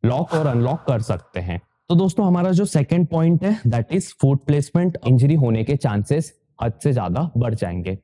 Lock और unlock कर सकते हैं। तो दोस्तों हमारा जो सेकंड पॉइंट है that is foot placement. Injury होने के चांसेस हद से ज्यादा बढ़ जाएंगे।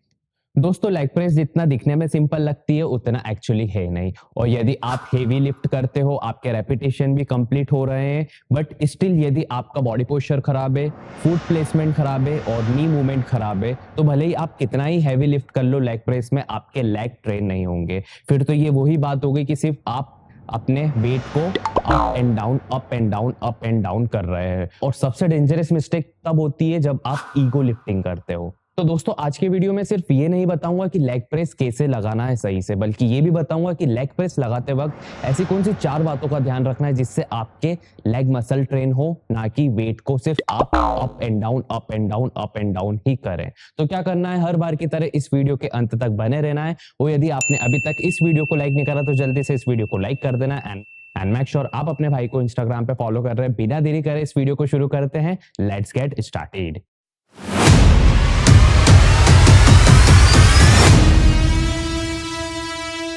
दोस्तों लेग प्रेस जितना दिखने में सिंपल लगती है उतना एक्चुअली है नहीं। और यदि आप हेवी लिफ्ट करते हो, आपके रेपिटेशन भी कंप्लीट हो रहे हैं, बट स्टिल यदि आपका बॉडी पोस्चर खराब है, फुट प्लेसमेंट खराब है और नी मूवमेंट खराब है, तो भले ही आप कितना ही हैवी लिफ्ट कर लो लेग प्रेस में, आपके लेग ट्रेन नहीं होंगे। फिर तो ये वही बात हो गई कि सिर्फ आप अपने वेट को up and down up and down up and down कर रहे हैं। और सबसे डेंजरस मिस्टेक तब होती है जब आप ईगो लिफ्टिंग करते हो। तो दोस्तों आज के वीडियो में सिर्फ ये नहीं बताऊंगा कि लेग प्रेस कैसे लगाना है सही से, बल्कि ये भी बताऊंगा कि लेग प्रेस लगाते वक्त ऐसी कौन सी 4 बातों का ध्यान रखना है जिससे आपके लेग मसल ट्रेन हो, ना कि वेट को सिर्फ आप up and down up and down up and down ही करें। तो क्या करना है, हर बार की तरह इस वीडियो के अंत तक बने रहना है। और यदि आपने अभी तक इस वीडियो को लाइक नहीं करा तो जल्दी से इस वीडियो को लाइक कर देना एंड मेक श्योर आप अपने भाई को इंस्टाग्राम पे फॉलो कर रहे हैं। बिना देरी करे इस वीडियो को शुरू करते हैं। Let's get started.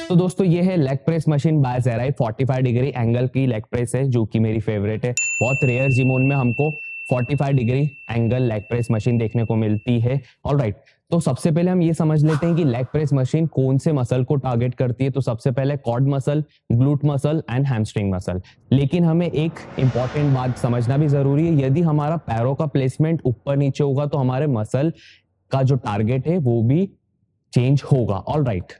तो दोस्तों ये है लेग प्रेस मशीन बाय ज़ेराई। 45 डिग्री एंगल की लेग प्रेस है जो कि मेरी फेवरेट है। बहुत रेयर जिमोन में हमको 45 degree angle leg press machine देखने को मिलती है। ऑलराइट, तो सबसे पहले हम ये समझ लेते हैं कि लेग प्रेस मशीन कौन से मसल को टारगेट करती है। तो सबसे पहले calf muscle, glute muscle and hamstring muscle. लेकिन हमें एक इंपॉर्टेंट बात समझना भी जरूरी है, यदि हमारा पैरों का प्लेसमेंट ऊपर नीचे होगा तो हमारे मसल का जो टारगेट है वो भी चेंज होगा। Alright,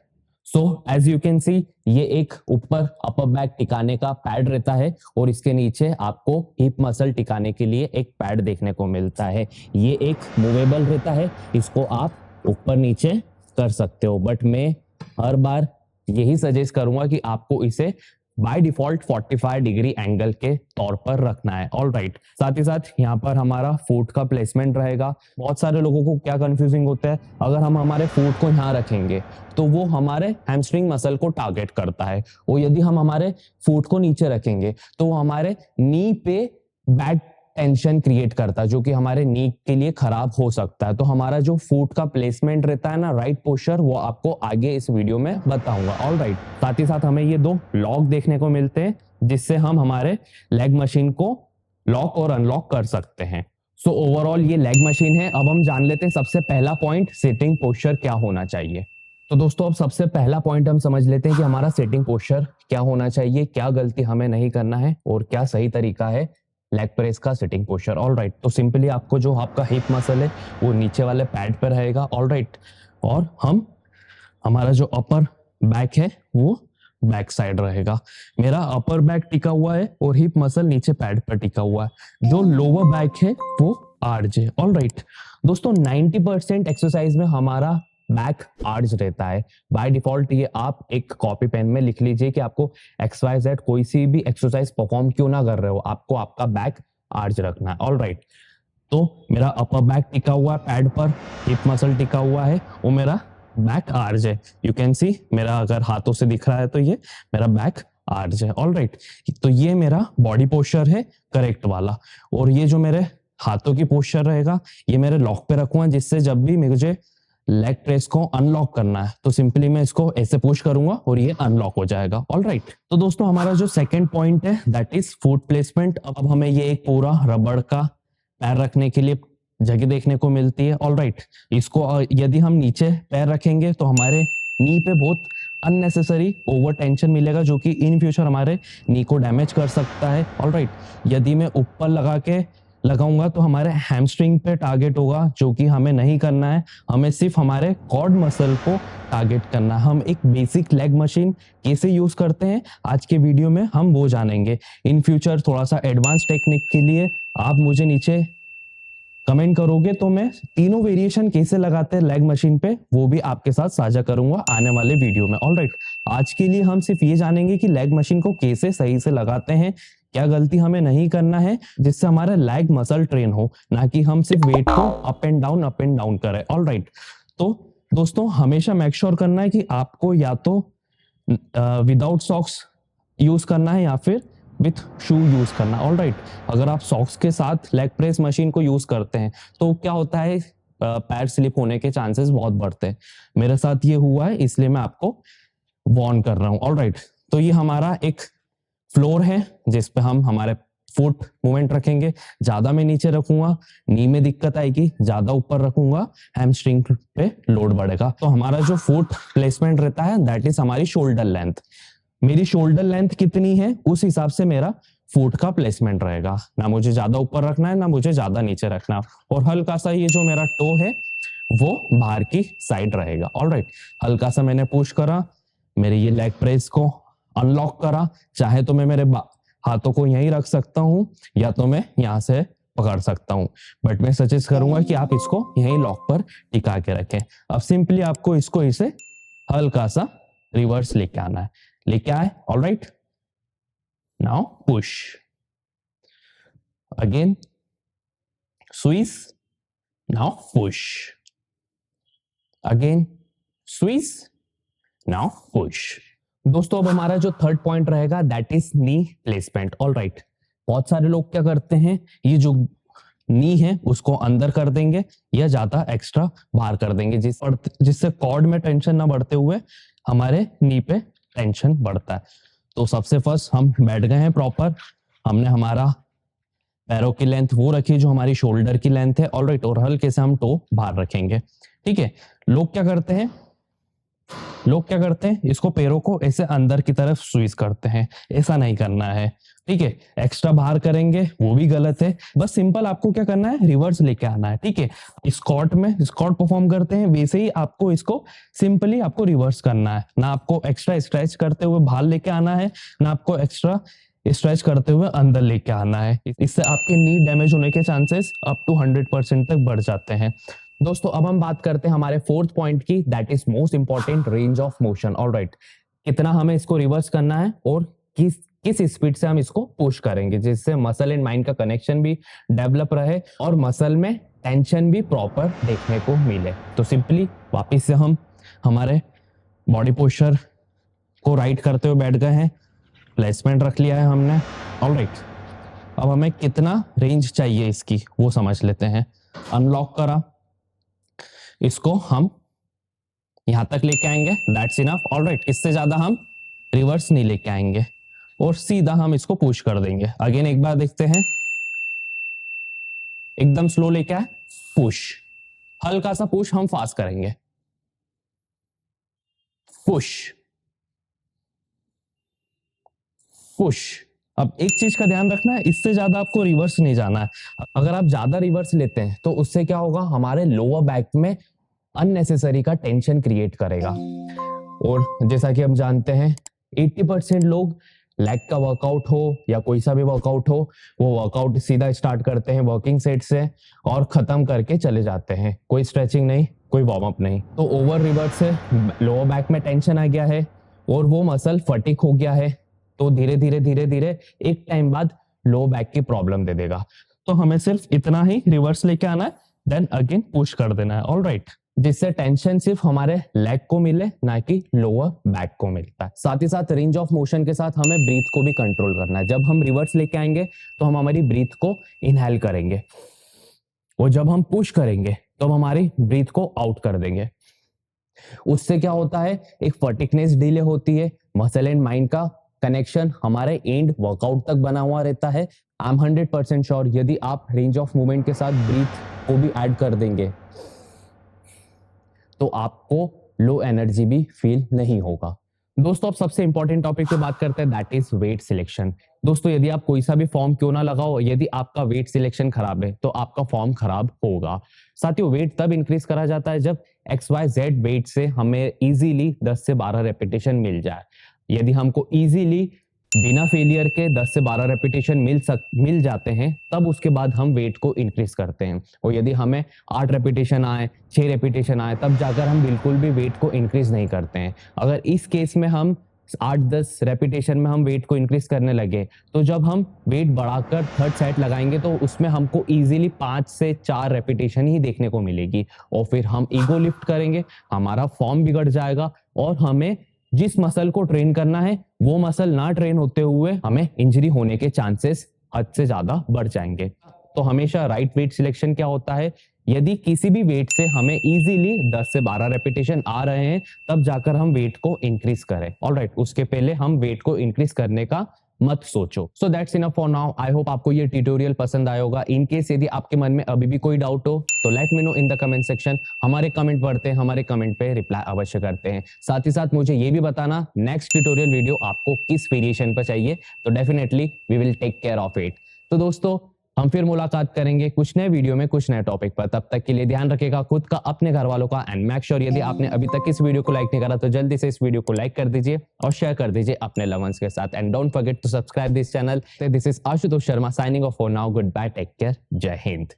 so as you can see ये एक ऊपर अपर बैक टिकाने का पैड रहता है और इसके नीचे आपको हिप मसल टिकाने के लिए एक पैड देखने को मिलता है। ये एक मूवेबल रहता है, इसको आप ऊपर नीचे कर सकते हो, बट मैं हर बार यही सजेस्ट करूंगा कि आपको इसे बाय डिफॉल्ट 45 डिग्री एंगल के तौर पर रखना है। ऑल राइट, साथ ही साथ यहाँ पर हमारा फुट का प्लेसमेंट रहेगा। बहुत सारे लोगों को क्या कंफ्यूजिंग होता है, अगर हम हमारे फुट को यहाँ रखेंगे तो वो हमारे हैमस्ट्रिंग मसल को टारगेट करता है, और यदि हम हमारे फुट को नीचे रखेंगे तो वो हमारे नी पे बैक टेंशन क्रिएट करता है जो कि हमारे नी के लिए खराब हो सकता है। तो हमारा जो फुट का प्लेसमेंट रहता है ना, राइट पोस्चर, वो आपको आगे इस वीडियो में बताऊंगा। ऑल राइट, साथ ही साथ हमें ये 2 लॉक देखने को मिलते हैं जिससे हम हमारे लेग मशीन को लॉक और अनलॉक कर सकते हैं। सो ओवरऑल ये लेग मशीन है। अब हम जान लेते हैं सबसे पहला पॉइंट, सिटिंग पोस्चर क्या होना चाहिए। तो दोस्तों अब सबसे पहला पॉइंट हम समझ लेते हैं कि हमारा सिटिंग पोस्चर क्या होना चाहिए, क्या गलती हमें नहीं करना है और क्या सही तरीका है लेग प्रेस का सिटिंग पोस्चर। ऑल राइट, तो सिंपली आपको जो आपका हिप मसल है वो नीचे वाले पैड पर रहेगा। ऑल राइट, और हमारा जो अपर बैक है वो बैक साइड रहेगा। मेरा अपर बैक टिका हुआ है और हिप मसल नीचे पैड पर टिका हुआ है। जो लोअर बैक है वो आर्च है। ऑल राइट दोस्तों, 90% एक्सरसाइज में हमारा बैक आर्च रहता है बाय डिफॉल्ट। ये आप एक कॉपी पेन में लिख लीजिए कि आपको XYZ कोई सी भी एक्सरसाइज परफॉर्म क्यों ना कर रहे हो, आपको आपका बैक आर्च रखना है। ऑल राइट, तो मेरा अपर बैक टिका हुआ है पैड पर, हिप मसल टिका हुआ है, वो मेरा बैक आर्च है। यू कैन सी मेरा अगर हाथों से दिख रहा है तो ये मेरा बैक आर्च है। ऑल राइट, तो ये मेरा बॉडी पोस्चर है करेक्ट वाला। और ये जो मेरे हाथों की पोस्चर रहेगा ये मेरे लॉक पे रखूंगा, जिससे जब भी मुझे लेग प्रेस को अनलॉक करना है तो सिंपली मैं इसको ऐसे पुश करूंगा और ये अनलॉक हो जाएगा। ऑल राइट, तो दोस्तों हमारा जो सेकंड पॉइंट है दैट इज फुट प्लेसमेंट। अब हमें ये एक पूरा रबड़ का पैर रखने के लिए जगह देखने को मिलती है। ऑल राइट, इसको यदि हम नीचे पैर रखेंगे तो हमारे नी पे बहुत अननेसेसरी ओवर टेंशन मिलेगा जो कि इन फ्यूचर हमारे नी को डैमेज कर सकता है। ऑल राइट, यदि मैं ऊपर लगाऊंगा तो हमारे हैमस्ट्रिंग पे टारगेट होगा जो कि हमें नहीं करना है। हमें सिर्फ हमारे कॉर्ड मसल को टारगेट करना है। हम एक बेसिक लेग मशीन कैसे यूज करते हैं आज के वीडियो में हम वो जानेंगे। इन फ्यूचर थोड़ा सा एडवांस टेक्निक के लिए आप मुझे नीचे कमेंट करोगे तो मैं तीनों वेरिएशन कैसे लगाते हैं लेग मशीन पे वो भी आपके साथ साझा करूंगा आने वाले वीडियो में। ऑलराइट, आज के लिए हम सिर्फ ये जानेंगे कि लेग मशीन को कैसे सही से लगाते हैं, क्या गलती हमें नहीं करना है जिससे हमारा लेग मसल ट्रेन हो, ना कि हम सिर्फ वेट को अप एंड डाउन करें। ऑलराइट, तो दोस्तों हमेशा मेक श्योर करना है कि आपको या तो विदाउट सॉक्स यूज करना है या फिर विथ शू यूज करना। ऑल राइट, अगर आप सॉक्स के साथ लेग प्रेस मशीन को यूज करते हैं तो क्या होता है, पैर स्लिप होने के चांसेस बहुत बढ़ते हैं। मेरे साथ ये हुआ है इसलिए मैं आपको वार्न कर रहा हूँ। ऑल राइट, तो ये हमारा एक फ्लोर है जिस पे हम हमारे फुट मूवमेंट रखेंगे। ज्यादा मैं नीचे रखूंगा नी में दिक्कत आएगी, ज्यादा ऊपर रखूंगा हैमस्ट्रिंग पे लोड बढ़ेगा। तो हमारा जो फुट प्लेसमेंट रहता है दैट इज हमारी शोल्डर लेंथ। मेरी शोल्डर लेंथ कितनी है उस हिसाब से मेरा फुट का प्लेसमेंट रहेगा। ना मुझे ज्यादा ऊपर रखना है ना मुझे ज्यादा नीचे रखना। और हल्का सा ये जो मेरा टो है वो बाहर की साइड रहेगा। ऑलराइट, हल्का सा मैंने पुश करा, मेरे ये लेग प्रेस को अनलॉक करा। चाहे तो मैं मेरे हाथों को यहीं रख सकता हूं या तो मैं यहां से पकड़ सकता हूं, बट मैं सजेस्ट करूंगा कि आप इसको यहीं लॉक पर टिका के रखें। अब सिंपली आपको इसको इसे हल्का सा रिवर्स लेके आना है। लेके आए, alright, now push again, squeeze, now push again, squeeze, now push. दोस्तों अब हमारा जो थर्ड पॉइंट रहेगा that is knee placement. Alright, बहुत सारे लोग क्या करते हैं, ये जो नी है उसको अंदर कर देंगे या ज्यादा एक्स्ट्रा बाहर कर देंगे, जिससे कॉर्ड में टेंशन ना बढ़ते हुए हमारे नी पे टेंशन बढ़ता है। तो सबसे फर्स्ट हम बैठ गए हैं प्रॉपर, हमने हमारा पैरों की लेंथ वो रखी जो हमारी शोल्डर की लेंथ है। ऑलराइट, और हल्के से हम टो बाहर रखेंगे। ठीक है, लोग क्या करते हैं इसको पैरों को ऐसे अंदर की तरफ स्क्वीज करते हैं, ऐसा नहीं करना है। ठीक है, एक्स्ट्रा बाहर करेंगे वो भी गलत है। बस सिंपल आपको क्या करना है, रिवर्स लेके आना है। ठीक है, स्क्वाट में स्क्वाट परफॉर्म करते हैं वैसे ही आपको इसको सिंपली आपको रिवर्स करना है। ना आपको एक्स्ट्रा स्ट्रेच करते हुए बाहर लेके आना है, ना आपको एक्स्ट्रा स्ट्रेच करते हुए अंदर लेके आना है। इससे आपके नी डैमेज होने के चांसेस अप टू 100% तक बढ़ जाते हैं। दोस्तों अब हम बात करते हैं हमारे फोर्थ पॉइंट की, that is most important, range of motion. Alright, कितना हमें इसको रिवर्स करना है और किस स्पीड से हम इसको पुश करेंगे, जिससे मसल एंड माइंड का कनेक्शन भी डेवलप रहे और मसल में टेंशन भी प्रॉपर देखने को मिले। तो सिंपली वापिस से हम हमारे बॉडी पोस्चर को राइट करते हुए बैठ गए हैं, प्लेसमेंट रख लिया है हमने। ऑलराइट, अब हमें कितना रेंज चाहिए इसकी वो समझ लेते हैं। अनलॉक करा, इसको हम यहां तक लेके आएंगे, दैट्स इनफ। ऑलराइट, इससे ज्यादा हम रिवर्स नहीं लेके आएंगे और सीधा हम इसको पुश कर देंगे। अगेन एक बार देखते हैं, एकदम स्लो लेके आए, पुश, हल्का सा पुश हम फास्ट करेंगे, पुश पुश। अब एक चीज का ध्यान रखना है, इससे ज्यादा आपको रिवर्स नहीं जाना है। अगर आप ज्यादा रिवर्स लेते हैं तो उससे क्या होगा, हमारे लोअर बैक में अननेसेसरी का टेंशन क्रिएट करेगा। और जैसा कि हम जानते हैं 80% लोग लेग का वर्कआउट हो या कोई सा भी वर्कआउट हो, वो वर्कआउट सीधा स्टार्ट करते हैं वर्किंग सेट से और खत्म करके चले जाते हैं, कोई स्ट्रेचिंग नहीं, कोई वार्म अप नहीं। तो ओवर रिवर्स से लोअर बैक में टेंशन आ गया है और वो मसल फटीग हो गया है, तो धीरे धीरे एक टाइम बाद लो बैक की प्रॉब्लम दे देगा। तो हमें सिर्फ इतना ही रिवर्स लेके आना है, देन अगेन पुश कर देना है। ऑलराइट, जिससे टेंशन सिर्फ हमारे लेग को मिले ना कि लोअर बैक को मिलता है। साथ ही साथ रेंज ऑफ मोशन के साथ हमें ब्रीथ को भी कंट्रोल करना है। जब हम रिवर्स लेके आएंगे तो हम हमारी ब्रीथ को इनहेल करेंगे और जब हम पुश करेंगे तो हम हमारी ब्रीथ को आउट कर देंगे। उससे क्या होता है, एक फटिकनेस डिले होती है, मसल एंड माइंड का कनेक्शन हमारे एंड वर्कआउट तक बना हुआ रहता है। आई एम 100% श्योर यदि आप रेंज ऑफ मूवमेंट के साथ ब्रीथ को भी ऐड कर देंगे तो आपको लो एनर्जी भी फील नहीं होगा। दोस्तों अब सबसे इंपॉर्टेंट टॉपिक पे बात करते हैं, दैट इज वेट सिलेक्शन। दोस्तों यदि आप कोई सा भी फॉर्म क्यों ना लगाओ, यदि आपका वेट सिलेक्शन खराब है तो आपका फॉर्म खराब होगा। साथियों वेट तब इंक्रीज करा जाता है जब XYZ वेट से हमें इजीली 10 से 12 रेपिटेशन मिल जाए। यदि हमको इजीली बिना फेलियर के 10 से 12 रेपिटेशन मिल जाते हैं तब उसके बाद हम वेट को इंक्रीज करते हैं। और यदि हमें 8 रेपिटेशन आए, 6 रेपिटेशन आए, तब जाकर हम बिल्कुल भी वेट को इंक्रीज नहीं करते हैं। अगर इस केस में हम 8-10 रेपिटेशन में हम वेट को इंक्रीज करने लगे तो जब हम वेट बढ़ाकर थर्ड सेट लगाएंगे तो उसमें हमको इजीली 5 से 4 रेपिटेशन ही देखने को मिलेगी और फिर हम ईगो लिफ्ट करेंगे, हमारा फॉर्म बिगड़ जाएगा और हमें जिस मसल को ट्रेन करना है वो मसल ना ट्रेन होते हुए हमें इंजरी होने के चांसेस हद से ज्यादा बढ़ जाएंगे। तो हमेशा राइट वेट सिलेक्शन क्या होता है, यदि किसी भी वेट से हमें इजीली 10 से 12 रेपिटेशन आ रहे हैं तब जाकर हम वेट को इंक्रीज करें। ऑलराइट, उसके पहले हम वेट को इंक्रीज करने का मत सोचो। So that's enough for now. I hope आपको ये ट्यूटोरियल पसंद आया होगा। इन केस यदि आपके मन में अभी भी कोई डाउट हो तो let me know in the comment section. हमारे कमेंट पढ़ते हैं, हमारे कमेंट पे रिप्लाई अवश्य करते हैं। साथ ही साथ मुझे ये भी बताना नेक्स्ट ट्यूटोरियल वीडियो आपको किस वेरिएशन पर चाहिए, तो definitely we will take care of it. तो दोस्तों हम फिर मुलाकात करेंगे कुछ नए वीडियो में कुछ नए टॉपिक पर। तब तक के लिए ध्यान रखिएगा खुद का, अपने घर वालों का, एंड मेक श्योर यदि आपने अभी तक इस वीडियो को लाइक नहीं करा तो जल्दी से इस वीडियो को लाइक कर दीजिए और शेयर कर दीजिए अपने लव वंस के साथ। And don't forget to subscribe this channel. This is Ashutosh Sharma signing off for now. Good bye, take care, Jai Hind.